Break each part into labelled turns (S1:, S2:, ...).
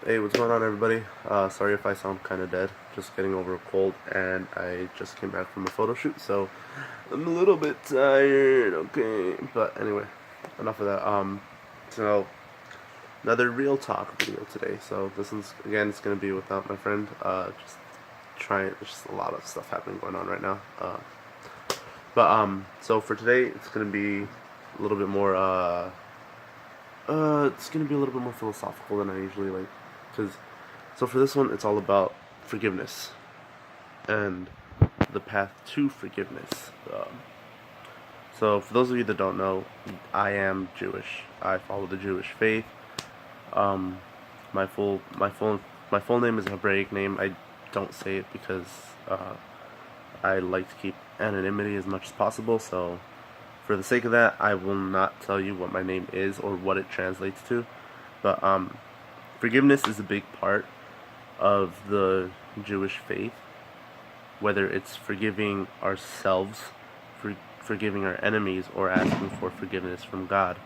S1: Hey, what's going on, everybody? Sorry if I sound kind of dead. Just getting over a cold, and I just came back from a photo shoot, so I'm a little bit tired. Okay, but anyway, enough of that. So another real talk video today. So this one's again, it's gonna be without my friend. Just trying. There's just a lot of stuff happening going on right now. So for today, it's gonna be a little bit more. It's gonna be a little bit more philosophical than I usually like, because so for this one, it's all about forgiveness and the path to forgiveness. So for those of you that don't know, I am Jewish. I follow the Jewish faith. Um, my full name is a Hebraic name. I don't say it because I like to keep anonymity as much as possible. So for the sake of that, I will not tell you what my name is or what it translates to. But forgiveness is a big part of the Jewish faith, whether it's forgiving ourselves, forgiving our enemies, or asking for forgiveness from God.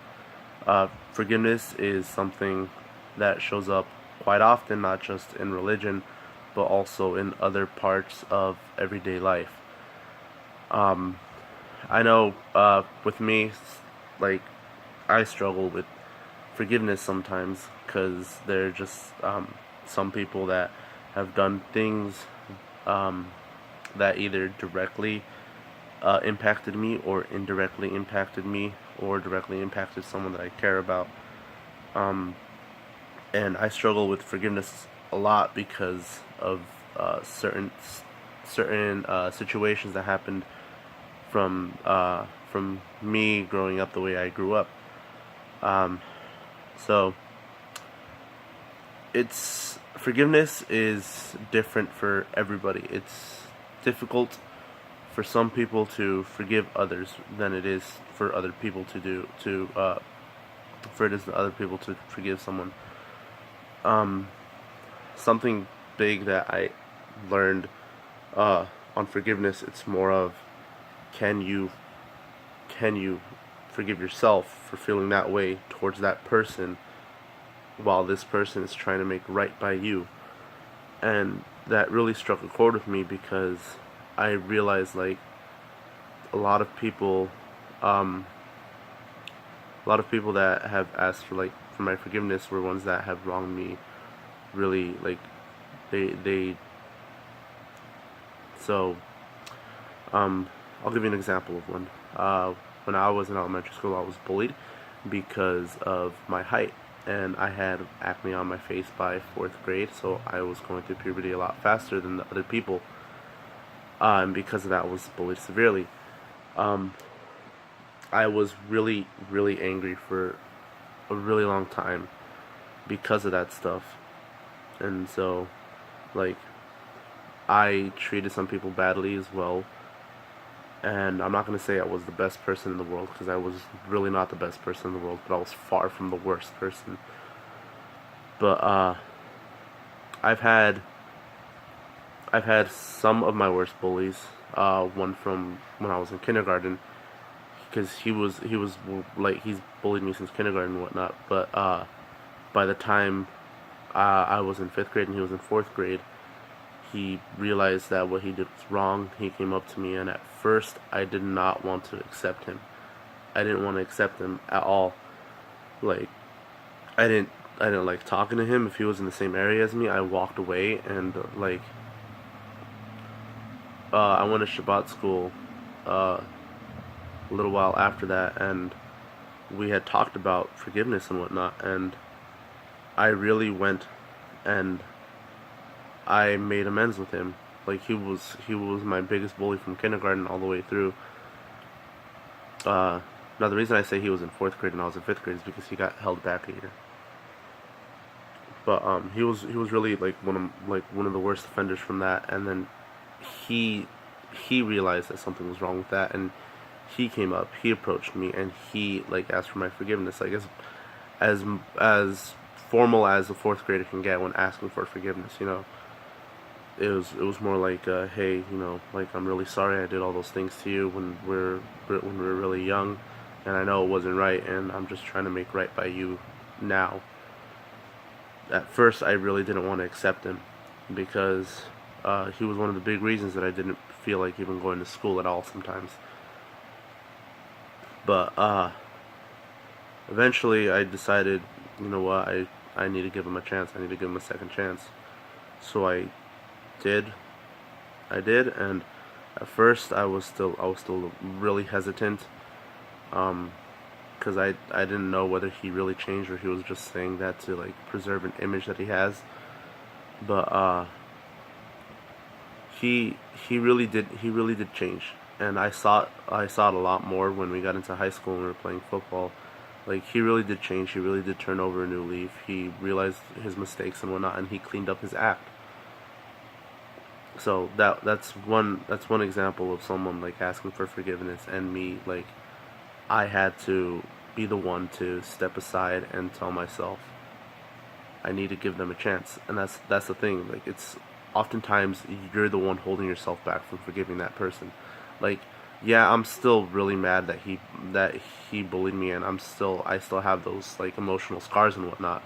S1: Forgiveness is something that shows up quite often, not just in religion, but also in other parts of everyday life. I know with me, like, I struggle with forgiveness sometimes because there are just some people that have done things that either directly impacted me or indirectly impacted me or directly impacted someone that I care about. And I struggle with forgiveness a lot because of certain situations that happened from me growing up the way I grew up. So it's forgiveness is different for everybody. It's difficult for some people to forgive others than it is for other people to do for it is for other people to forgive someone. Something big that I learned on forgiveness, it's more of can you can you forgive yourself for feeling that way towards that person while this person is trying to make right by you. And that really struck a chord with me because I realized, like, a lot of people um, a lot of people that have asked for my forgiveness were ones that have wronged me really, like, they so I'll give you an example of one. When I was in elementary school, I was bullied because of my height, and I had acne on my face by fourth grade, so I was going through puberty a lot faster than the other people, and because of that, I was bullied severely. I was really, really angry for a really long time because of that stuff, and so, like, I treated some people badly as well. And I'm not going to say I was the best person in the world because I was really not the best person in the world, but I was far from the worst person. But I've had I've had some of my worst bullies. One from when I was in kindergarten, because he was like, he's bullied me since kindergarten and whatnot. But by the time I was in fifth grade and he was in fourth grade, he realized that what he did was wrong. He came up to me, and at first I did not want to accept him. I didn't want to accept him at all. Like, I didn't like talking to him. If he was in the same area as me, I walked away. And like, I went to Shabbat school uh, a little while after that, and we had talked about forgiveness and whatnot. And I really went and I made amends with him. Like, he was my biggest bully from kindergarten all the way through. Now the reason I say he was in fourth grade and I was in fifth grade is because he got held back a year. But he was really like one of the worst offenders from that. And then he he realized that something was wrong with that, and he came up, he approached me, and he, like, asked for my forgiveness. Like, as as formal as a fourth grader can get when asking for forgiveness. It was more like, hey, like, I'm really sorry I did all those things to you when we were really young, and I know it wasn't right, and I'm just trying to make right by you now. at first I really didn't want to accept him because he was one of the big reasons that I didn't feel like even going to school at all sometimes. But eventually I decided, you know what, I need to give him a chance. I need to give him a second chance. So did. I did, and at first I was still really hesitant, because I didn't know whether he really changed or he was just saying that to like preserve an image that he has. But he really did change, and I saw it a lot more when we got into high school and we were playing football. Like, he really did change. He really did turn over a new leaf. He realized his mistakes and whatnot, and he cleaned up his act. So that's one example of someone like asking for forgiveness, and me, like, I had to be the one to step aside and tell myself I need to give them a chance. And that's the thing. Like, it's oftentimes you're the one holding yourself back from forgiving that person. Like, yeah, I'm still really mad that he bullied me, and I still have those like emotional scars and whatnot.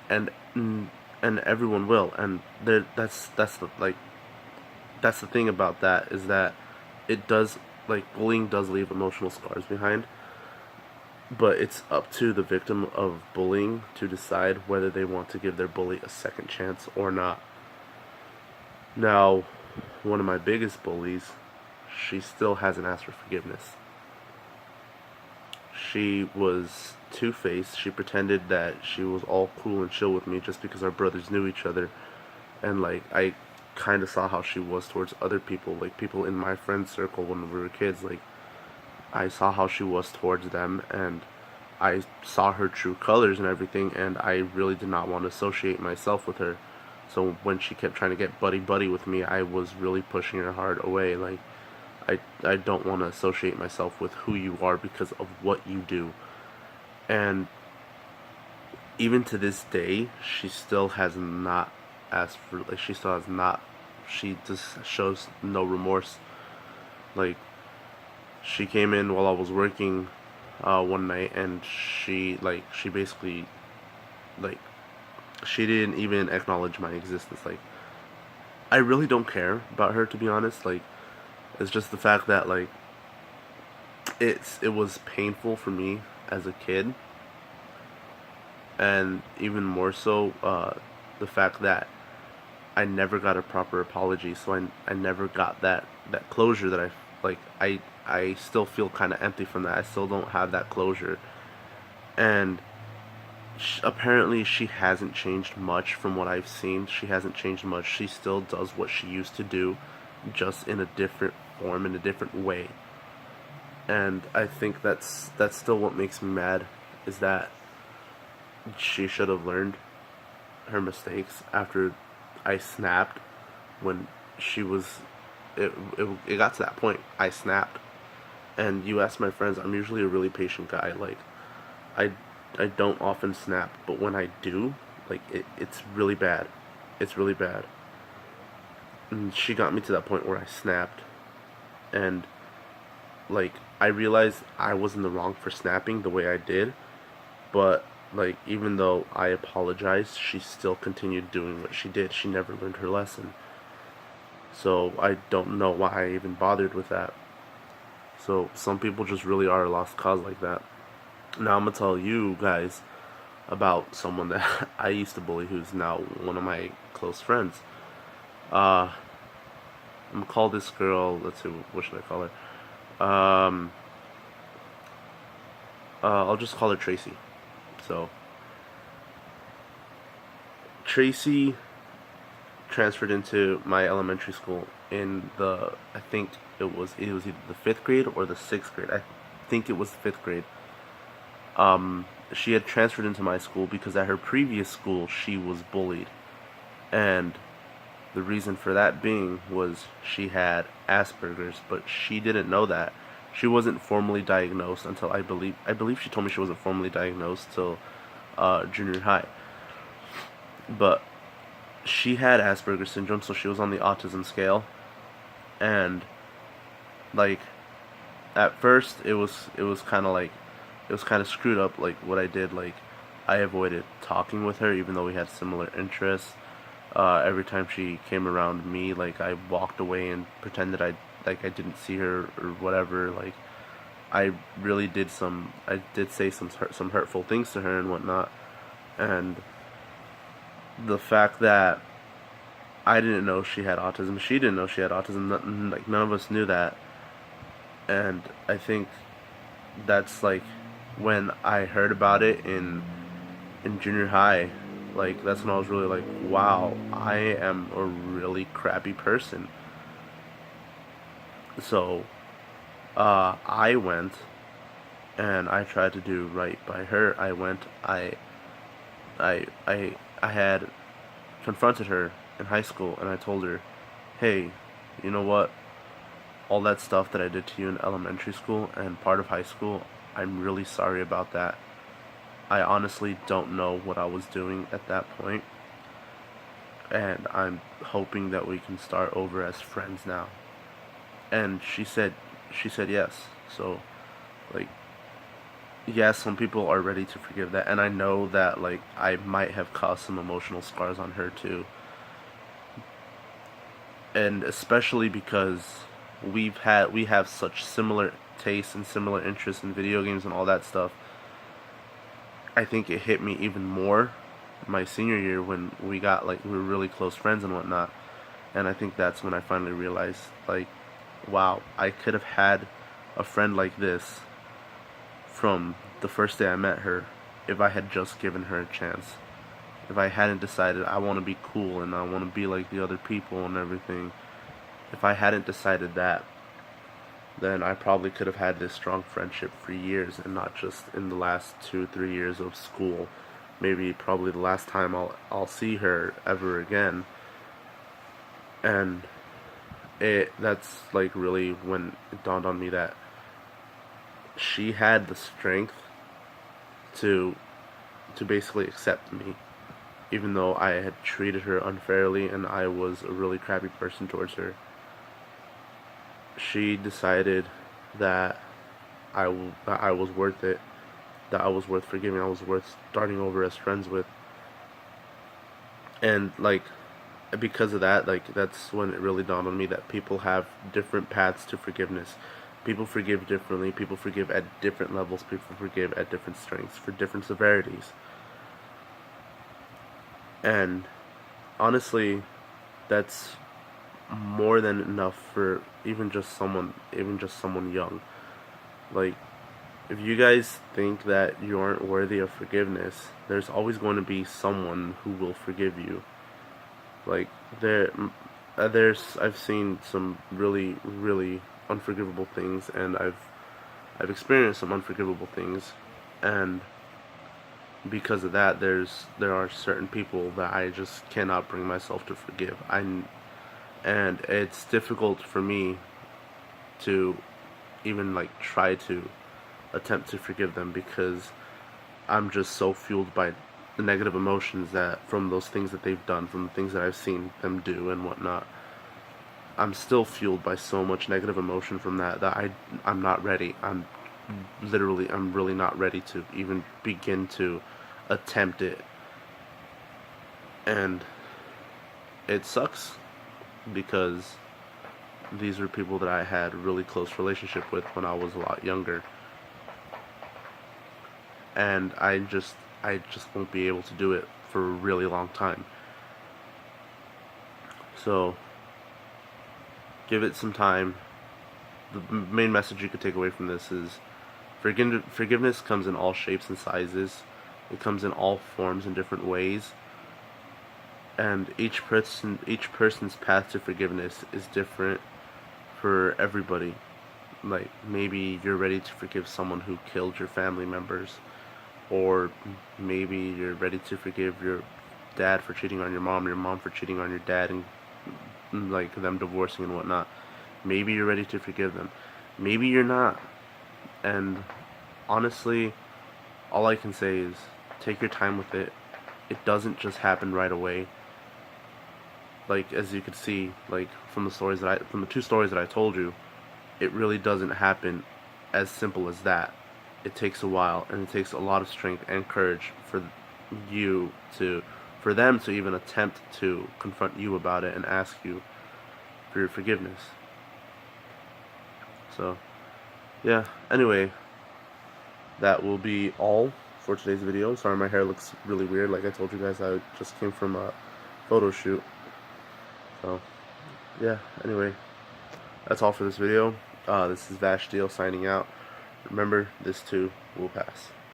S1: And and everyone will. And that's the thing about that, is that it does, like, bullying does leave emotional scars behind, but it's up to the victim of bullying to decide whether they want to give their bully a second chance or not. Now, one of my biggest bullies, she still hasn't asked for forgiveness. She was two-faced. She pretended that she was all cool and chill with me just because our brothers knew each other, and like, I kind of saw how she was towards other people, like people in my friend circle when we were kids. Like, I saw how she was towards them, and I saw her true colors and everything, and I really did not want to associate myself with her. So when she kept trying to get buddy buddy with me, I was really pushing her hard away. Like, I don't want to associate myself with who you are because of what you do. And even to this day, she still has not asked for, like, she still has not, she just shows no remorse. Like, she came in while I was working one night, and she basically, like, she didn't even acknowledge my existence. Like, I really don't care about her, to be honest. Like, it's just the fact that, like, it was painful for me as a kid, and even more so, the fact that I never got a proper apology. So I never got that closure that I still feel kind of empty from that. I still don't have that closure. And apparently she hasn't changed much from what I've seen. She hasn't changed much. She still does what she used to do, just in a different form, in a different way. And I think that's still what makes me mad, is that she should have learned her mistakes after I snapped. When she was it got to that point, I snapped. And you ask my friends, I'm usually a really patient guy. Like, I I don't often snap, but when I do, like, it's really bad. It's really bad. And she got me to that point where I snapped, and like, I realized I was in the wrong for snapping the way I did, but like, even though I apologized, she still continued doing what she did. She never learned her lesson. So I don't know why I even bothered with that. So some people just really are a lost cause like that. Now I'm gonna tell you guys about someone that I used to bully, who's now one of my close friends. Uh, I'm gonna call this girl. Let's see, what should I call her? I'll just call her Tracy. So Tracy transferred into my elementary school in the, I think it was either the fifth grade or the sixth grade. I think it was the fifth grade. She had transferred into my school because at her previous school she was bullied, and the reason for that being was she had Asperger's, but she didn't know that. She wasn't formally diagnosed until, I believe she told me she wasn't formally diagnosed till junior high. But she had Asperger's syndrome, so she was on the autism scale, and like, at first it was kind of screwed up, like what I did. Like, I avoided talking with her, even though we had similar interests. Every time she came around me, like I walked away and pretended I didn't see her or whatever. Like I really did I did say some hurtful things to her and whatnot. And the fact that I didn't know she had autism, she didn't know she had autism. Like none of us knew that. And I think that's like when I heard about it in junior high. Like that's when I was really like, wow, I am a really crappy person. So I went and I tried to do right by her. I had confronted her in high school and I told her, hey, you know what? All that stuff that I did to you in elementary school and part of high school, I'm really sorry about that. I honestly don't know what I was doing at that point, and I'm hoping that we can start over as friends now. And she said yes. So, like, yes, some people are ready to forgive that, and I know that like I might have caused some emotional scars on her too, and especially because we have such similar tastes and similar interests in video games and all that stuff. I think it hit me even more my senior year when we were really close friends and whatnot, and I think that's when I finally realized like, wow, I could have had a friend like this from the first day I met her if I had just given her a chance. If I hadn't decided I want to be cool and I want to be like the other people and everything, if I hadn't decided that, then I probably could have had this strong friendship for years and not just in the last 2 3 years of school. Maybe probably the last time I'll see her ever again. And that's like really when it dawned on me that she had the strength to basically accept me, even though I had treated her unfairly and I was a really crappy person towards her. She decided that that I was worth it, that I was worth forgiving, I was worth starting over as friends with, and like because of that, like that's when it really dawned on me that people have different paths to forgiveness. People forgive differently. People forgive at different levels. People forgive at different strengths for different severities. And honestly, that's more than enough for even just someone young. Like, if you guys think that you aren't worthy of forgiveness, there's always going to be someone who will forgive you. Like I've seen some really really unforgivable things, and I've experienced some unforgivable things, and because of that, there are certain people that I just cannot bring myself to forgive. And it's difficult for me to even like try to attempt to forgive them because I'm just so fueled by the negative emotions that from those things that they've done, from the things that I've seen them do and whatnot. I'm still fueled by so much negative emotion from that I'm not ready. I'm really not ready to even begin to attempt it. And it sucks because these were people that I had a really close relationship with when I was a lot younger. And I just won't be able to do it for a really long time. So give it some time. The main message you could take away from this is forgiveness comes in all shapes and sizes. It comes in all forms and different ways. And each person's path to forgiveness is different for everybody. Like maybe you're ready to forgive someone who killed your family members, or maybe you're ready to forgive your dad for cheating on your mom for cheating on your dad, and like them divorcing and whatnot. Maybe you're ready to forgive them. Maybe you're not. And honestly, all I can say is take your time with it. It doesn't just happen right away. Like as you could see, like from the two stories that I told you, it really doesn't happen as simple as that. It takes a while, and it takes a lot of strength and courage you to, for them to even attempt to confront you about it and ask you for your forgiveness. So, yeah, anyway, that will be all for today's video. Sorry my hair looks really weird. Like I told you guys, I just came from a photo shoot. So, yeah, anyway, that's all for this video. This is Vashtiel signing out. Remember, this too will pass.